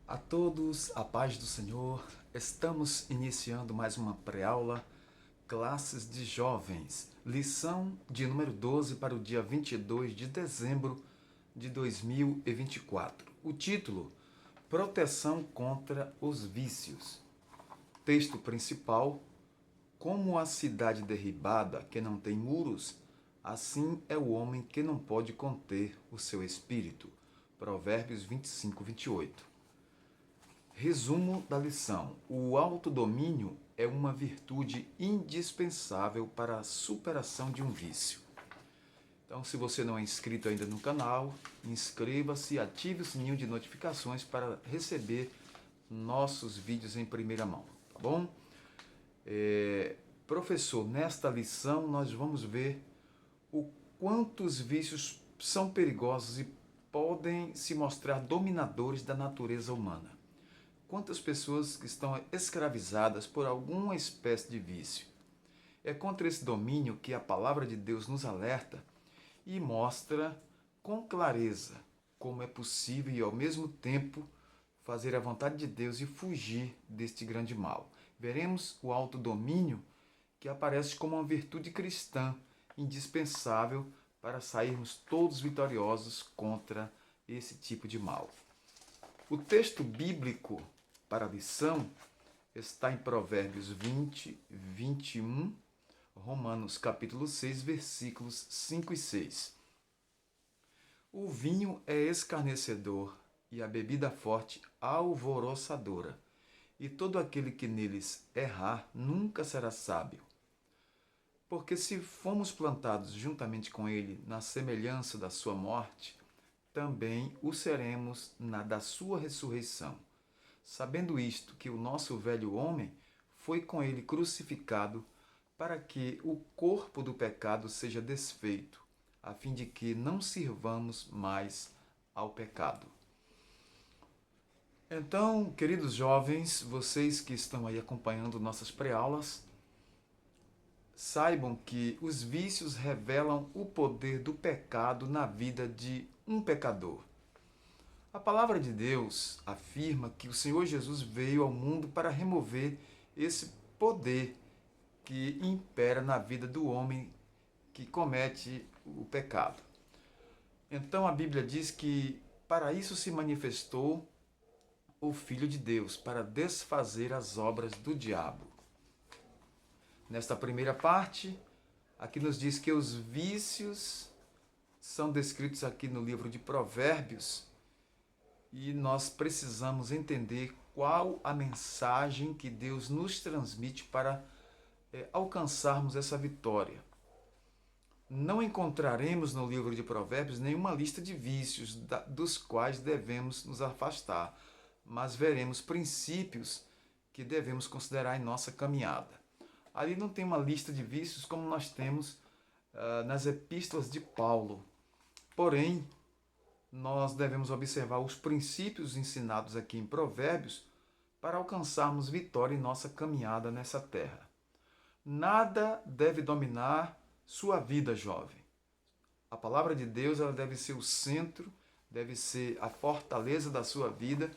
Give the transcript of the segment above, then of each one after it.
A todos, a paz do Senhor. Estamos iniciando mais uma pré-aula, classes de jovens, lição de número 12 para o dia 22 de dezembro de 2024. O título: Proteção contra os vícios. Texto principal: Como a cidade derribada que não tem muros, assim é o homem que não pode conter o seu espírito. Provérbios 25, 28. Resumo da lição: o autodomínio é uma virtude indispensável para a superação de um vício. Então, se você não é inscrito ainda no canal, inscreva-se e ative o sininho de notificações para receber nossos vídeos em primeira mão, tá bom? Professor, nesta lição nós vamos ver o quanto os vícios são perigosos e podem se mostrar dominadores da natureza humana. Quantas pessoas que estão escravizadas por alguma espécie de vício. É contra esse domínio que a palavra de Deus nos alerta e mostra com clareza como é possível e ao mesmo tempo fazer a vontade de Deus e fugir deste grande mal. Veremos o autodomínio que aparece como uma virtude cristã indispensável para sairmos todos vitoriosos contra esse tipo de mal. O texto bíblico para a lição está em Provérbios 20, 21, Romanos capítulo 6, versículos 5 e 6. O vinho é escarnecedor e a bebida forte alvoroçadora, e todo aquele que neles errar nunca será sábio. Porque se fomos plantados juntamente com ele na semelhança da sua morte, também o seremos na da sua ressurreição. Sabendo isto, que o nosso velho homem foi com ele crucificado, para que o corpo do pecado seja desfeito, a fim de que não sirvamos mais ao pecado. Então, queridos jovens, vocês que estão aí acompanhando nossas pré-aulas, saibam que os vícios revelam o poder do pecado na vida de um pecador. A palavra de Deus afirma que o Senhor Jesus veio ao mundo para remover esse poder que impera na vida do homem que comete o pecado. Então a Bíblia diz que para isso se manifestou o Filho de Deus, para desfazer as obras do diabo. Nesta primeira parte, aqui nos diz que os vícios são descritos aqui no livro de Provérbios, e nós precisamos entender qual a mensagem que Deus nos transmite para alcançarmos essa vitória. Não encontraremos no livro de Provérbios nenhuma lista de vícios dos quais devemos nos afastar, mas veremos princípios que devemos considerar em nossa caminhada. Ali não tem uma lista de vícios como nós temos nas epístolas de Paulo. Porém, nós devemos observar os princípios ensinados aqui em Provérbios para alcançarmos vitória em nossa caminhada nessa terra. Nada deve dominar sua vida, jovem. A palavra de Deus ela deve ser o centro, deve ser a fortaleza da sua vida,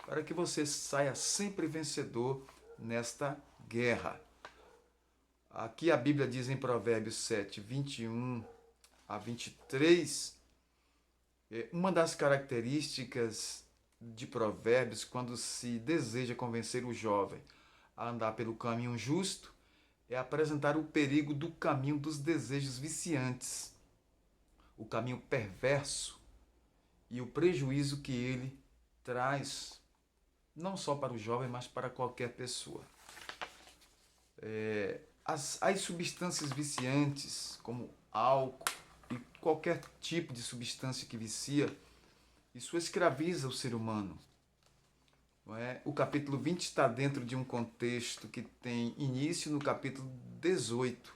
para que você saia sempre vencedor nesta guerra. Aqui a Bíblia diz em Provérbios 7, 21 a 23, uma das características de Provérbios, quando se deseja convencer o jovem a andar pelo caminho justo, é apresentar o perigo do caminho dos desejos viciantes, o caminho perverso e o prejuízo que ele traz, não só para o jovem, mas para qualquer pessoa. As substâncias viciantes, como álcool e qualquer tipo de substância que vicia, isso escraviza o ser humano. Não é? O capítulo 20 está dentro de um contexto que tem início no capítulo 18,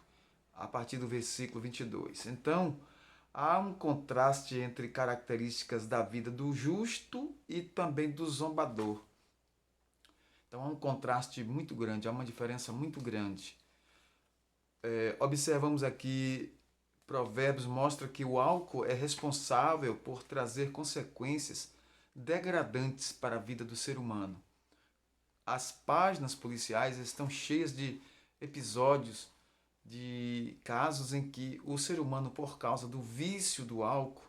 a partir do versículo 22. Então, há um contraste entre características da vida do justo e também do zombador. Então, há um contraste muito grande, há uma diferença muito grande. Observamos aqui, Provérbios mostra que o álcool é responsável por trazer consequências degradantes para a vida do ser humano. As páginas policiais estão cheias de episódios, de casos em que o ser humano, por causa do vício do álcool,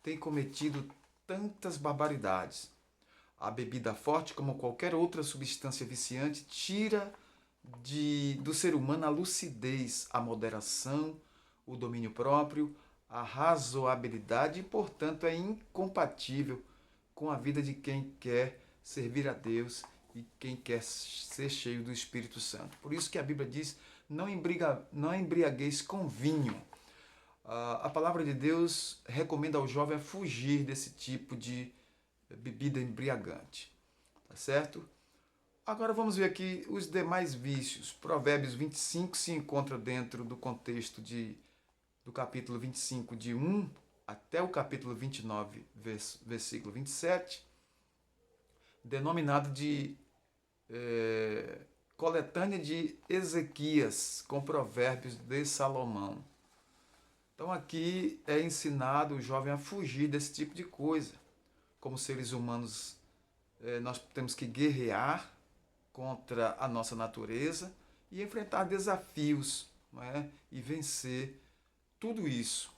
tem cometido tantas barbaridades. A bebida forte, como qualquer outra substância viciante, tira do ser humano a lucidez, a moderação, o domínio próprio, a razoabilidade e, portanto, é incompatível com a vida de quem quer servir a Deus e quem quer ser cheio do Espírito Santo. Por isso que a Bíblia diz, não embriagueis com vinho. A palavra de Deus recomenda ao jovem a fugir desse tipo de bebida embriagante. Tá certo? Agora vamos ver aqui os demais vícios. Provérbios 25 se encontra dentro do contexto do capítulo 25, de 1 até o capítulo 29, versículo 27, denominado de coletânea de Ezequias, com provérbios de Salomão. Então aqui é ensinado o jovem a fugir desse tipo de coisa. Como seres humanos, nós temos que guerrear contra a nossa natureza e enfrentar desafios, não é? E vencer tudo isso,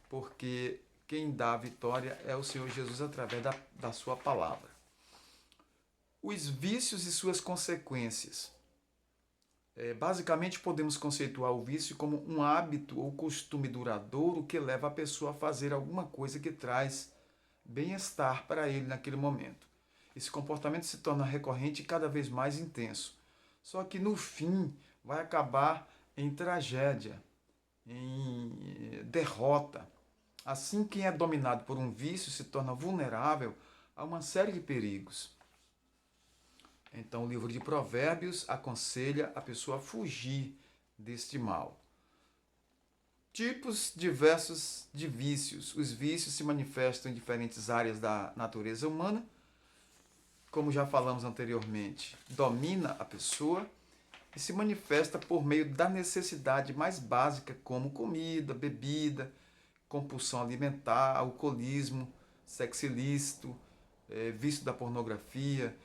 porque quem dá a vitória é o Senhor Jesus através da sua palavra. Os vícios e suas consequências. Basicamente, podemos conceituar o vício como um hábito ou costume duradouro que leva a pessoa a fazer alguma coisa que traz bem-estar para ele naquele momento. Esse comportamento se torna recorrente e cada vez mais intenso. Só que no fim vai acabar em tragédia, em derrota. Assim, quem é dominado por um vício se torna vulnerável a uma série de perigos. Então, o livro de Provérbios aconselha a pessoa a fugir deste mal. Tipos diversos de vícios. Os vícios se manifestam em diferentes áreas da natureza humana. Como já falamos anteriormente, domina a pessoa e se manifesta por meio da necessidade mais básica, como comida, bebida, compulsão alimentar, alcoolismo, sexo ilícito, vício da pornografia,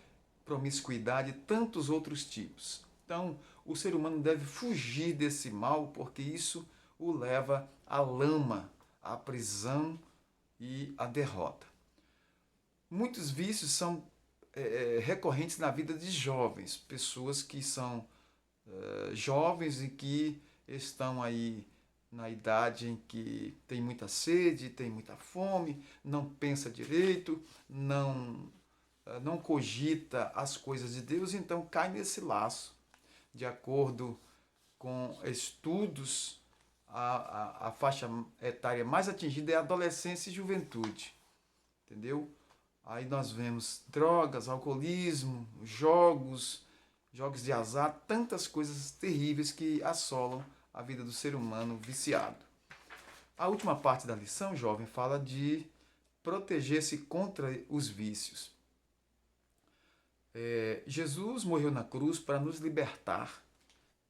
promiscuidade e tantos outros tipos. Então, o ser humano deve fugir desse mal, porque isso o leva à lama, à prisão e à derrota. Muitos vícios são recorrentes na vida de jovens, pessoas que são jovens e que estão aí na idade em que tem muita sede, tem muita fome, não pensa direito, não cogita as coisas de Deus, então cai nesse laço. De acordo com estudos, a faixa etária mais atingida é a adolescência e juventude. Entendeu? Aí nós vemos drogas, alcoolismo, jogos de azar, tantas coisas terríveis que assolam a vida do ser humano viciado. A última parte da lição, jovem, fala de proteger-se contra os vícios. Jesus morreu na cruz para nos libertar.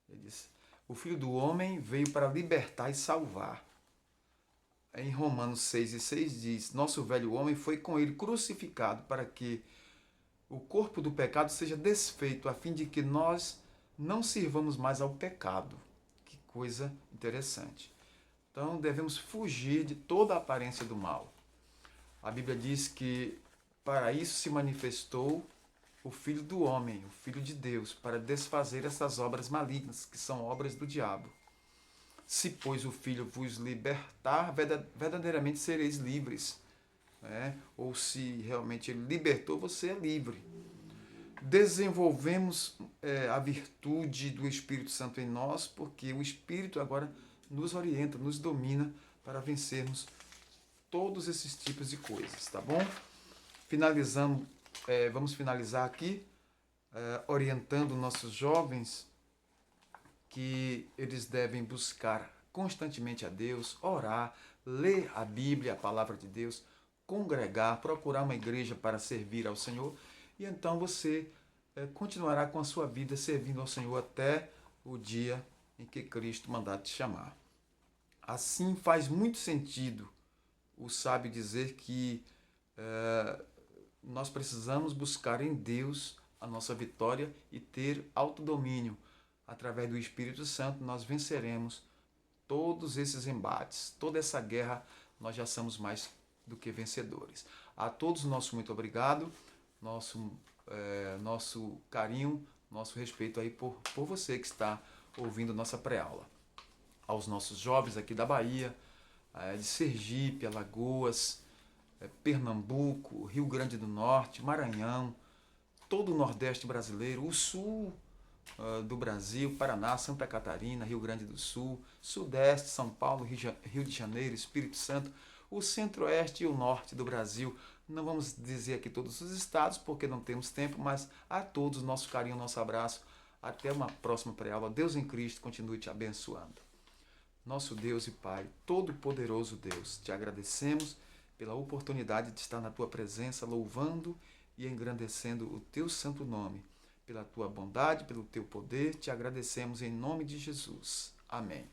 Ele disse, o Filho do Homem veio para libertar e salvar. Em Romanos 6:6 diz, nosso velho homem foi com ele crucificado para que o corpo do pecado seja desfeito, a fim de que nós não sirvamos mais ao pecado. Que coisa interessante. Então devemos fugir de toda a aparência do mal. A Bíblia diz que para isso se manifestou o Filho do Homem, o Filho de Deus, para desfazer essas obras malignas, que são obras do diabo. Se, pois, o Filho vos libertar, verdadeiramente sereis livres. Ou se realmente ele libertou, você é livre. Desenvolvemos a virtude do Espírito Santo em nós, porque o Espírito agora nos orienta, nos domina para vencermos todos esses tipos de coisas, tá bom? Vamos finalizar aqui orientando nossos jovens que eles devem buscar constantemente a Deus, orar, ler a Bíblia, a palavra de Deus, congregar, procurar uma igreja para servir ao Senhor, e então você continuará com a sua vida servindo ao Senhor até o dia em que Cristo mandar te chamar. Assim faz muito sentido o sábio dizer que nós precisamos buscar em Deus a nossa vitória e ter autodomínio. Através do Espírito Santo, nós venceremos todos esses embates, toda essa guerra, nós já somos mais do que vencedores. A todos, nosso muito obrigado, nosso carinho, nosso respeito aí por você que está ouvindo nossa pré-aula. Aos nossos jovens aqui da Bahia, de Sergipe, Alagoas, Pernambuco, Rio Grande do Norte, Maranhão, todo o Nordeste brasileiro, o Sul do Brasil, Paraná, Santa Catarina, Rio Grande do Sul, Sudeste, São Paulo, Rio de Janeiro, Espírito Santo, o Centro-Oeste e o Norte do Brasil. Não vamos dizer aqui todos os estados, porque não temos tempo, mas a todos nosso carinho, nosso abraço. Até uma próxima pré-aula. Deus em Cristo continue te abençoando. Nosso Deus e Pai, todo-poderoso Deus, te agradecemos pela oportunidade de estar na tua presença, louvando e engrandecendo o teu santo nome. Pela tua bondade, pelo teu poder, te agradecemos em nome de Jesus. Amém.